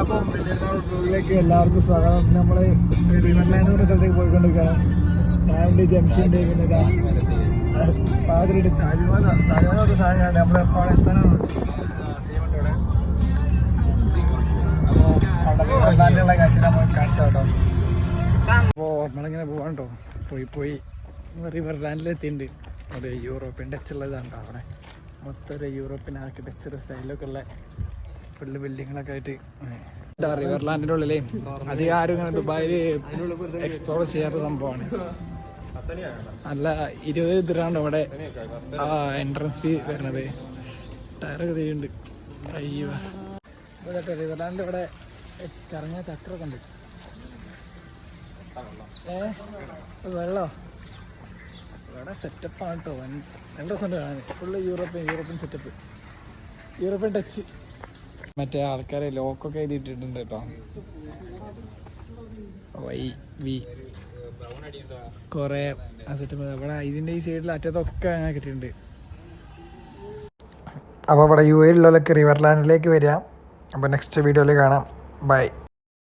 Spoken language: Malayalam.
ിലേക്ക് എല്ലാവർക്കും സ്വാഗതം. നമ്മള് റിവർലാൻഡ് എന്ന സ്ഥലത്തേക്ക് പോയിക്കൊണ്ടിരിക്കുകയാണ്. ലാൻഡ് ജംഗ്ഷൻ്റെ പിന്നെ പാതിരി താജ്മഹൽ സാധനമാണ്. നമ്മൾ എപ്പോഴും എത്താനാണ് അപ്പോൾ റിവർലാൻഡിലുള്ള കാഴ്ച നമ്മൾ കാണിച്ചു കേട്ടോ. അപ്പോൾ നമ്മളിങ്ങനെ പോകാൻ കേട്ടോ. പോയി റിവർലാൻഡിലെത്തിയിട്ടുണ്ട്. ഒരു യൂറോപ്യൻ ടച്ച് ഉള്ളതാണ് കേട്ടോ. അവിടെ മൊത്തം ഒരു യൂറോപ്യൻ ആർക്കിടെക്ചർ സ്റ്റൈലൊക്കെ ഉള്ള ഫുള്ള് ബിൽഡിങ്ങളൊക്കെ ആയിട്ട് റിവർലാൻഡിൻ്റെ ഉള്ളിലേ അധികം ആരും ഇങ്ങനെ ദുബായിൽ എക്സ്പ്ലോർ ചെയ്യാത്ത സംഭവമാണ്. നല്ല 20 ദിർഹമാണ് ഇവിടെ എൻട്രൻസ് ഫീ വരുന്നത്. ടയറൊക്കെ തീരുന്നുണ്ട്. അയ്യോ ഇവിടെ റിവർലാൻഡിൽ ഇവിടെ കറങ്ങിയ ചക്രമൊക്കെ ഉണ്ട്. വെള്ളോ ഇവിടെ സെറ്റപ്പാണ് കേട്ടോ. നല്ല രസമുണ്ട് കാണാൻ. Full European setup, European touch. മറ്റേ ആൾക്കാരെ ലോക്കൊക്കെ എഴുതിയിട്ടിട്ടുണ്ട് കേട്ടോ. കുറേ സെറ്റപ്പ് ഇവിടെ ഇതിൻ്റെ ഈ സൈഡിൽ അറ്റത്തൊക്കെ അങ്ങനെ കിട്ടിയിട്ടുണ്ട്. അപ്പോൾ ഇവിടെ UAE ഉള്ളവരൊക്കെ റിവർലാൻഡിലേക്ക് വരിക. അപ്പോൾ നെക്സ്റ്റ് വീഡിയോയിൽ കാണാം. ബൈ.